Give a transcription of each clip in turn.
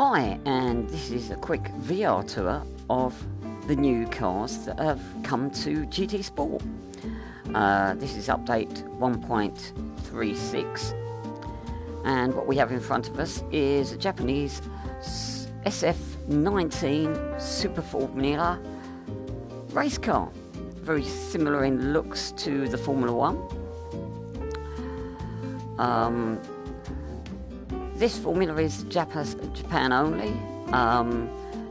Hi, and this is a quick VR tour of the new cars that have come to GT Sport. This is update 1.36, and what we have in front of us is a Japanese SF19 Super Formula race car. Very similar in looks to the Formula One. This formula is Japan only.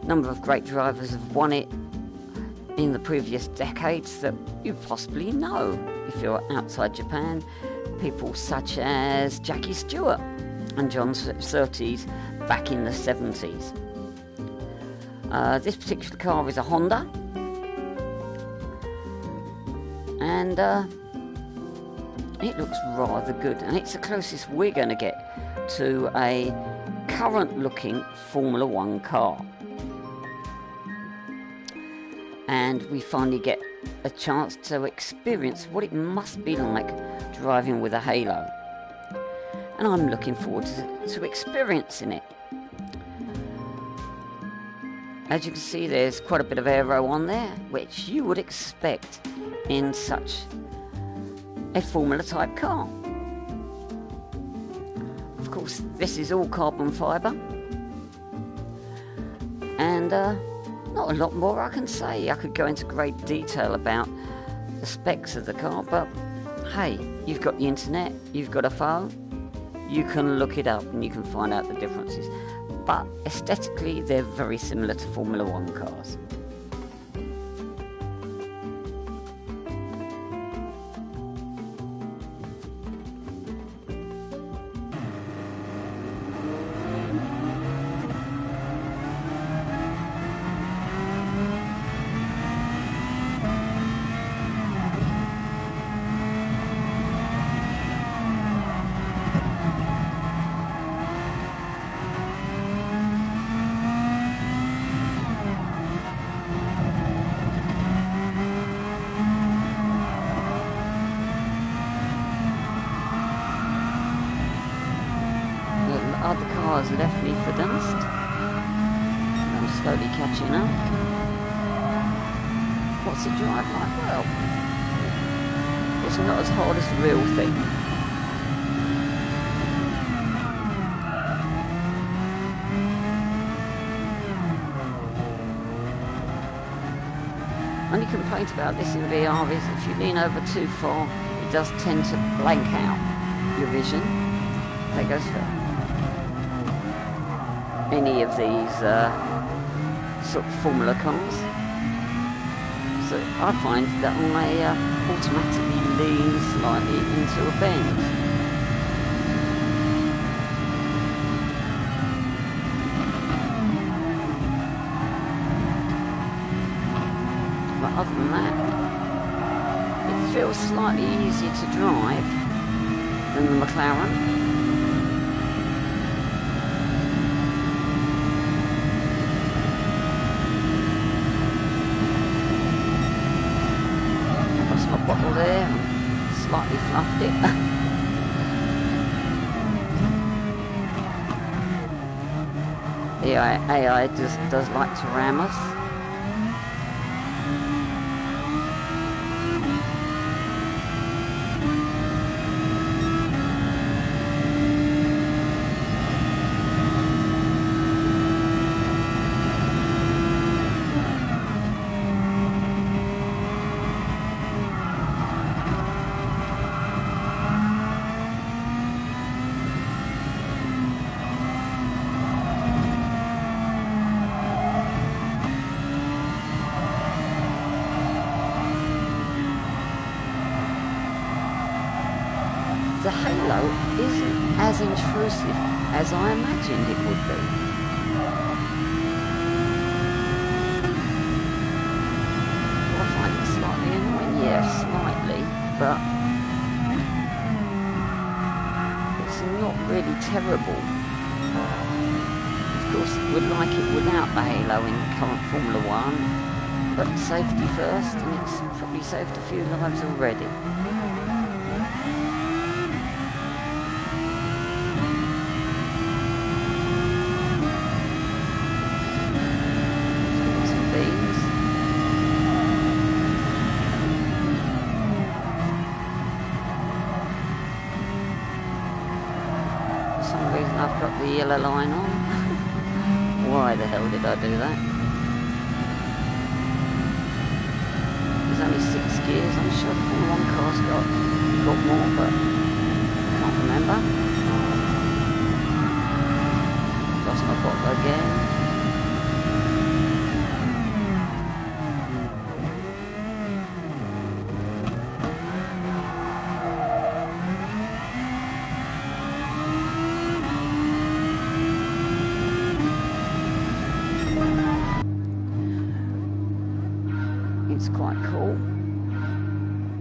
Number of great drivers have won it in the previous decades that you possibly know if you're outside Japan. People such as Jackie Stewart and John Surtees back in the 70s. This particular car is a Honda, and it looks rather good, and it's the closest we're going to get to a current looking Formula One car. And we finally get a chance to experience what it must be like driving with a halo, and I'm looking forward to experiencing it. As you can see, there's quite a bit of aero on there, which you would expect in such a Formula type car. Of course, this is all carbon fibre, and not a lot more I can say. I could go into great detail about the specs of the car, but hey, you've got the internet, you've got a phone, you can look it up and you can find out the differences. But aesthetically, they're very similar to Formula One cars. Other cars left me for dust. I'm slowly catching up. What's the drive like? Well, it's not as hard as the real thing. Only complaint about this in VR is if you lean over too far, it does tend to blank out your vision. There goes any of these sort of Formula cars. So I find that I automatically lean slightly into a bend. But other than that, it feels slightly easier to drive than the McLaren. Bottle there, slightly fluffed it. The AI does like to ram us. The halo isn't as intrusive as I imagined it would be. I find it slightly annoying, yeah, slightly, but it's not really terrible. Of course, we'd like it without the halo in current Formula One, but safety first, and it's probably saved a few lives already. reason I've got the yellow line on. Why the hell did I do that? There's only 6 gears. I'm sure the Formula 1 car's got more, but I can't remember. Lost my bottle again. It's quite cool.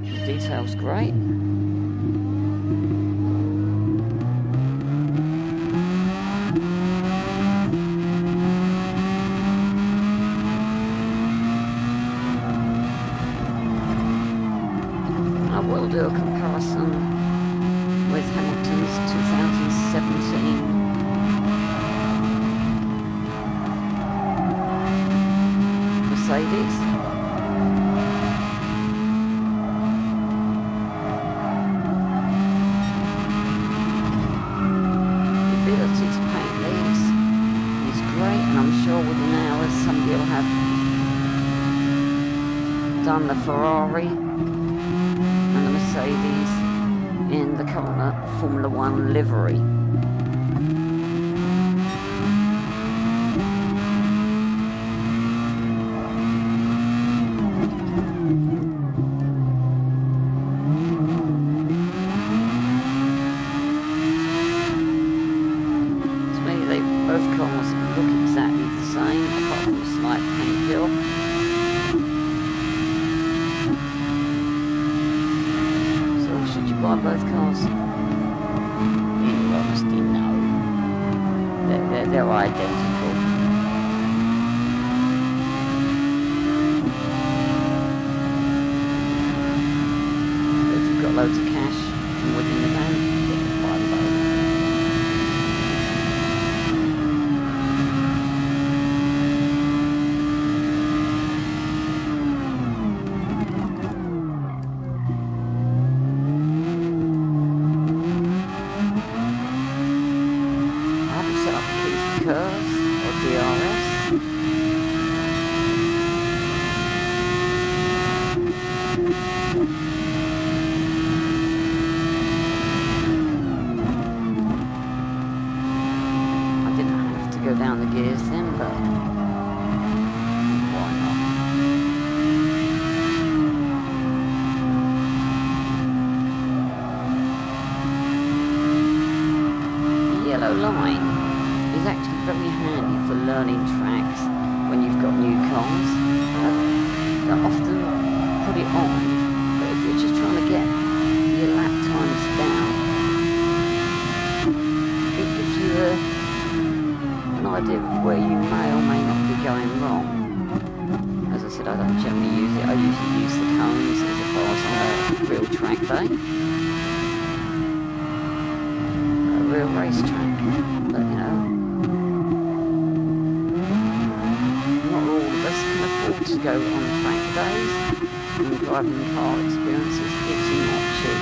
The detail's great. I will do a comparison with Hamilton's 2017 Mercedes. Somebody will have done the Ferrari and the Mercedes in the current Formula 1 livery. To me, both cars look exactly the same, apart from a slight paint job. So should you buy both cars? In all honesty, no. They're identical. But if you've got loads of cash and within the bank, you can buy them both. Curves or DRS. I didn't have to go down the gears then, but why not? The yellow line is actually very handy for learning tracks when you've got new cars. Don't often put it on, but if you're just trying to get your lap times down, it gives you an idea of where you may or may not be going wrong. As I said, I don't generally use it. I usually use the cones as far as on a real track day. A real racetrack, but you know, to go on track days and driving car experiences. It's not cheap.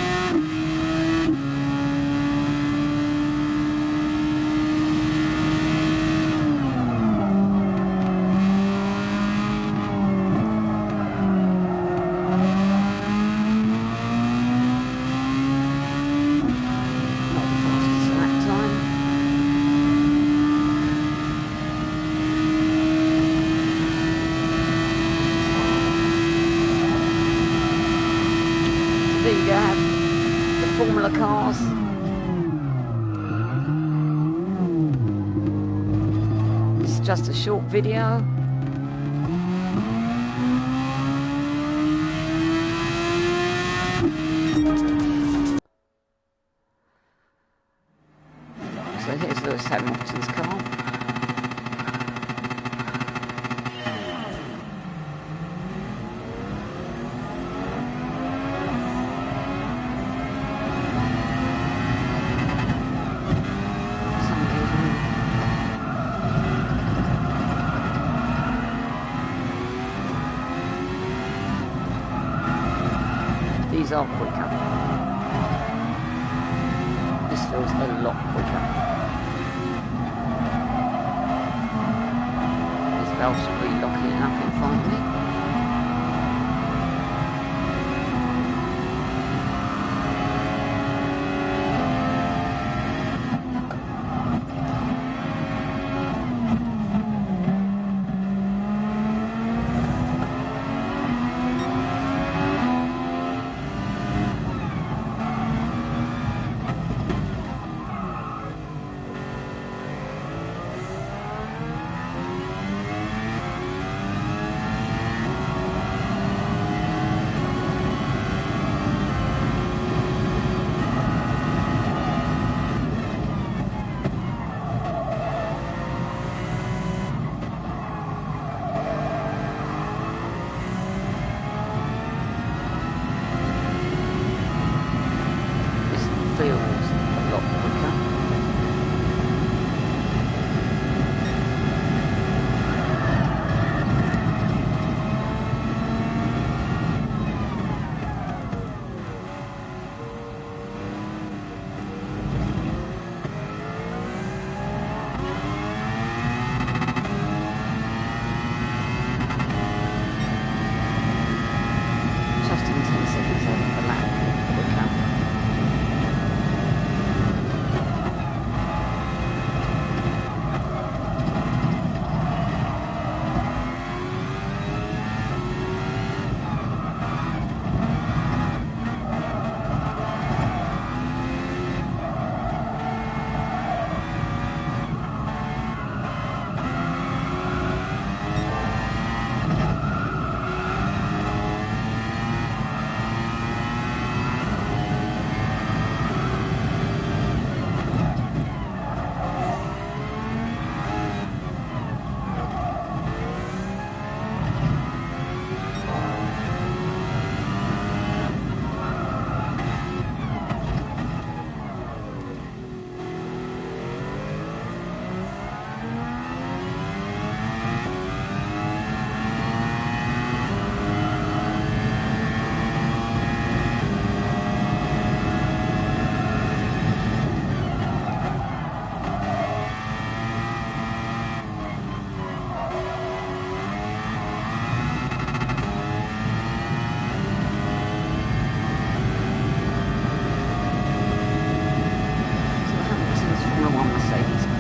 Not the fastest lap time. There you go, have the Formula cars. It's just a short video. So here's Lewis Hamilton's car. These are quicker. This feels a lot quicker. Valtteri locking it up in front of me. Feels a lot quicker. Just in 10 seconds over the lap quicker.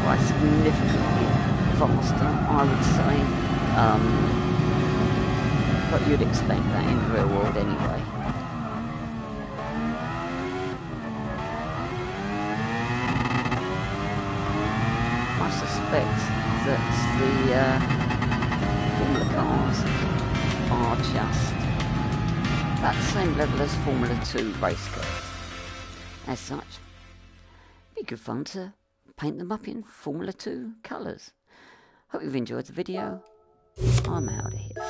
Quite significantly faster, I would say. But you'd expect that in the real world anyway. I suspect that the Formula cars are just at the same level as Formula 2 race cars. As such, it'd be good fun to paint them up in Formula 2 colours. Hope you've enjoyed the video. I'm out of here.